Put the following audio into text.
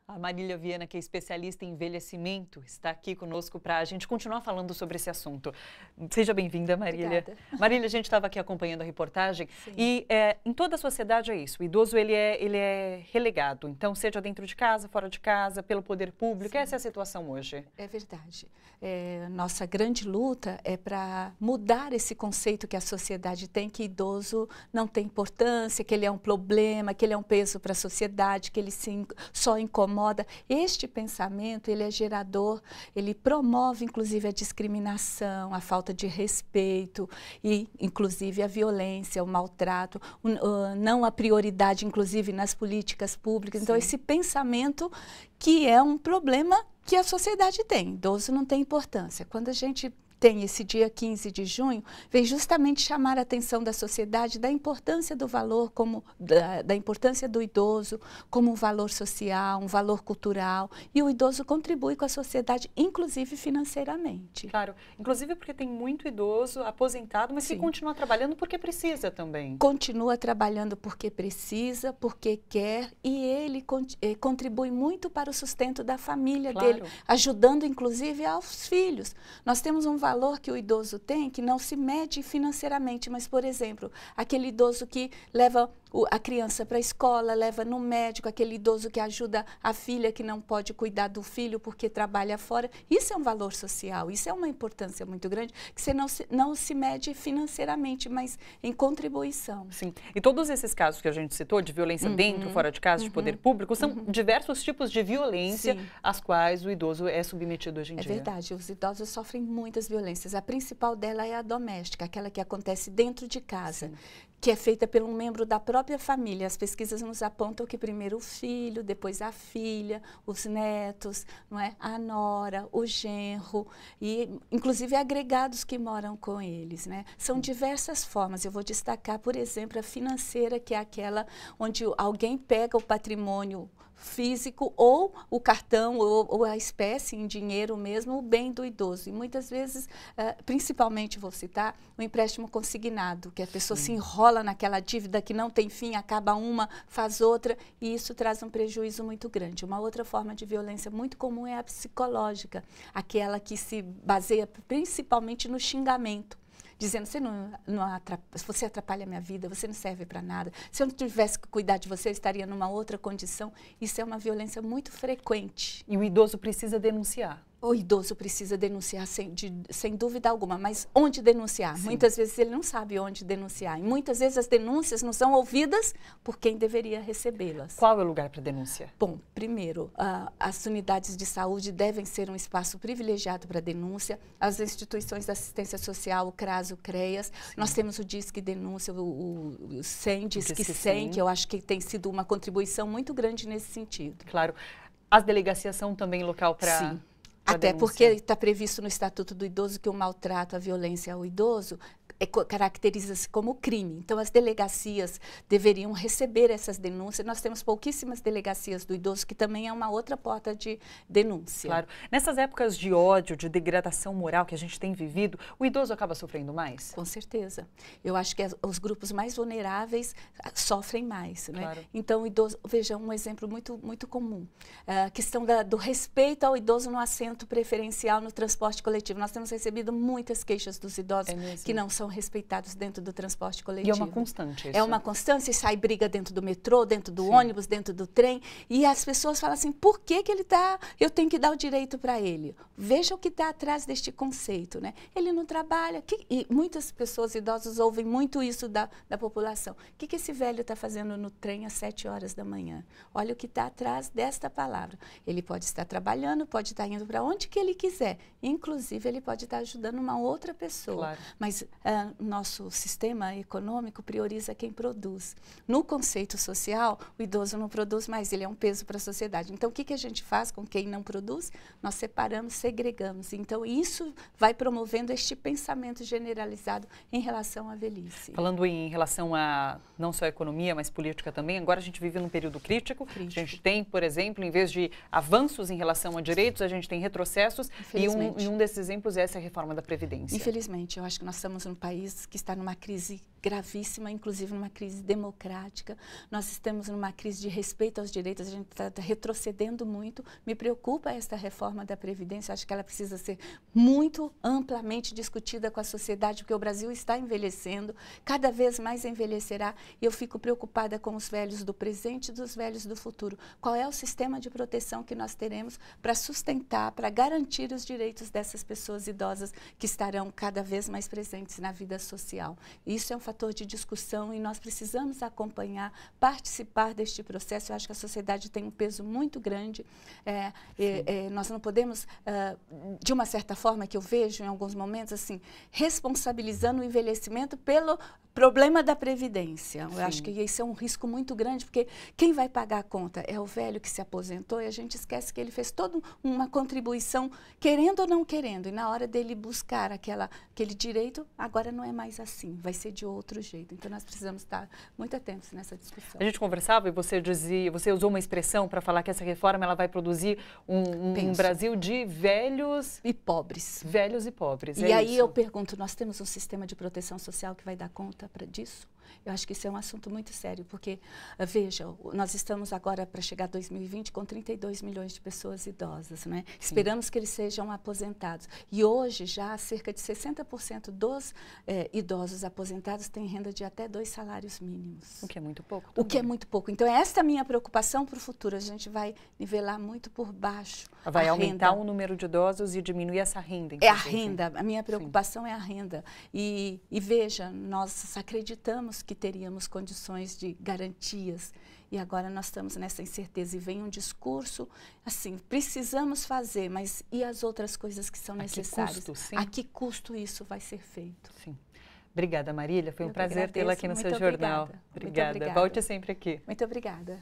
A Marília Viana, que é especialista em envelhecimento, está aqui conosco para a gente continuar falando sobre esse assunto. Seja bem-vinda, Marília. Obrigada. Marília, a gente estava aqui acompanhando a reportagem. Sim. E em toda a sociedade é isso. O idoso ele é relegado. Então, seja dentro de casa, fora de casa, pelo poder público. Sim. Essa é a situação hoje. É verdade. Nossa grande luta é para mudar esse conceito que a sociedade tem, que idoso não tem importância, que ele é um problema, que ele é um peso para a sociedade, que ele só incomoda. Este pensamento, ele é gerador, ele promove inclusive a discriminação, a falta de respeito e inclusive a violência, o maltrato, não a prioridade inclusive nas políticas públicas. Sim. Então esse pensamento que é um problema que a sociedade tem. Idoso não tem importância. Quando a gente tem esse dia 15 de junho, vem justamente chamar a atenção da sociedade da importância do valor, da importância do idoso como um valor social, um valor cultural, e o idoso contribui com a sociedade, inclusive financeiramente. Claro, inclusive porque tem muito idoso aposentado, mas que continua trabalhando porque precisa também. Continua trabalhando porque precisa, porque quer, e ele contribui muito para o sustento da família dele, ajudando inclusive aos filhos. Nós temos um valor que o idoso tem que não se mede financeiramente, mas, por exemplo, aquele idoso que leva a criança para a escola, leva no médico, aquele idoso que ajuda a filha que não pode cuidar do filho porque trabalha fora. Isso é um valor social, isso é uma importância muito grande, que você não se mede financeiramente, mas em contribuição. Sim, e todos esses casos que a gente citou, de violência dentro, fora de casa, de poder público, são diversos tipos de violência às quais o idoso é submetido hoje em dia. É verdade, os idosos sofrem muitas violências. A principal dela é a doméstica, aquela que acontece dentro de casa. Sim. Que é feita por um membro da própria família. As pesquisas nos apontam que primeiro o filho, depois a filha, os netos, não é? A nora, o genro e inclusive agregados que moram com eles, né? São diversas formas. Eu vou destacar, por exemplo, a financeira, que é aquela onde alguém pega o patrimônio físico ou o cartão ou a espécie em dinheiro mesmo, o bem do idoso. E muitas vezes, principalmente vou citar, o empréstimo consignado, que a pessoa se enrola naquela dívida que não tem fim, acaba uma, faz outra, e isso traz um prejuízo muito grande. Uma outra forma de violência muito comum é a psicológica, aquela que se baseia principalmente no xingamento. Dizendo, você atrapalha a minha vida, você não serve para nada. Se eu não tivesse que cuidar de você, eu estaria numa outra condição. Isso é uma violência muito frequente. E o idoso precisa denunciar. O idoso precisa denunciar sem dúvida alguma, mas onde denunciar? Sim. Muitas vezes ele não sabe onde denunciar. E muitas vezes as denúncias não são ouvidas por quem deveria recebê-las. Qual é o lugar para denúncia? Bom, primeiro, as unidades de saúde devem ser um espaço privilegiado para denúncia. As instituições da assistência social, o CRAS, o CREAS. Sim. Nós temos o Disque Denúncia, o 100, Disque 100, que eu acho que tem sido uma contribuição muito grande nesse sentido. Claro. As delegacias são também local para... Sim. Até porque está previsto no Estatuto do Idoso que o maltrato, a violência ao idoso caracteriza-se como crime. Então, as delegacias deveriam receber essas denúncias. Nós temos pouquíssimas delegacias do idoso, que também é uma outra porta de denúncia. Claro. Nessas épocas de ódio, de degradação moral que a gente tem vivido, o idoso acaba sofrendo mais? Com certeza. Eu acho que os grupos mais vulneráveis sofrem mais, né? Claro. Então, o idoso, veja, um exemplo muito comum. A questão do respeito ao idoso no assento preferencial no transporte coletivo. Nós temos recebido muitas queixas dos idosos que não são respeitados dentro do transporte coletivo. E é uma constante isso. É uma constância, e sai briga dentro do metrô, dentro do ônibus, dentro do trem, e as pessoas falam assim, por que ele está, eu tenho que dar o direito para ele? Veja o que está atrás deste conceito, né? Ele não trabalha, e muitas pessoas idosas ouvem muito isso da população. O que esse velho está fazendo no trem às 7 horas da manhã? Olha o que está atrás desta palavra. Ele pode estar trabalhando, pode estar indo para onde que ele quiser, inclusive ele pode estar ajudando uma outra pessoa. Claro. Mas nosso sistema econômico prioriza quem produz. No conceito social, o idoso não produz mais, ele é um peso para a sociedade. Então, o que a gente faz com quem não produz? Nós separamos, segregamos. Então, isso vai promovendo este pensamento generalizado em relação à velhice. Falando em relação a não só a economia, mas política também, agora a gente vive num período crítico. A gente tem, por exemplo, em vez de avanços em relação a direitos, a gente tem retrocessos, e um desses exemplos é essa reforma da Previdência. Infelizmente, eu acho que nós estamos num país que está numa crise gravíssima, inclusive numa crise democrática. Nós estamos numa crise de respeito aos direitos, a gente está retrocedendo muito. Me preocupa esta reforma da Previdência, acho que ela precisa ser muito amplamente discutida com a sociedade, porque o Brasil está envelhecendo, cada vez mais envelhecerá, e eu fico preocupada com os velhos do presente e dos velhos do futuro. Qual é o sistema de proteção que nós teremos para sustentar, para garantir os direitos dessas pessoas idosas que estarão cada vez mais presentes na vida social? Isso é um fator de discussão e nós precisamos acompanhar, participar deste processo. Eu acho que a sociedade tem um peso muito grande. Nós não podemos, de uma certa forma, que eu vejo em alguns momentos, assim, responsabilizando o envelhecimento pelo problema da Previdência. Eu acho que isso é um risco muito grande, porque quem vai pagar a conta é o velho que se aposentou e a gente esquece que ele fez toda uma contribuição, querendo ou não querendo, e na hora dele buscar aquele direito, agora não é mais assim, vai ser de outro jeito. Então nós precisamos estar muito atentos nessa discussão. A gente conversava e você usou uma expressão para falar que essa reforma ela vai produzir um Brasil de velhos e pobres. Velhos e pobres. E aí eu pergunto, nós temos um sistema de proteção social que vai dar conta disso? Eu acho que isso é um assunto muito sério, porque, veja, nós estamos agora para chegar a 2020 com 32 milhões de pessoas idosas, né? Esperamos que eles sejam aposentados. E hoje, já cerca de 60% dos idosos aposentados têm renda de até 2 salários mínimos. O que é muito pouco. O que é muito pouco. Então, esta é a minha preocupação para o futuro. A gente vai nivelar muito por baixo. Vai aumentar o número de idosos e diminuir essa renda. É a renda. A minha preocupação é a renda. E veja, nós acreditamos que teríamos condições de garantias e agora nós estamos nessa incerteza e vem um discurso assim, precisamos fazer, mas e as outras coisas que são necessárias? A que custo isso vai ser feito? Sim. Obrigada, Marília. Foi um prazer tê-la aqui no seu jornal. Obrigada. Volte sempre aqui. Muito obrigada.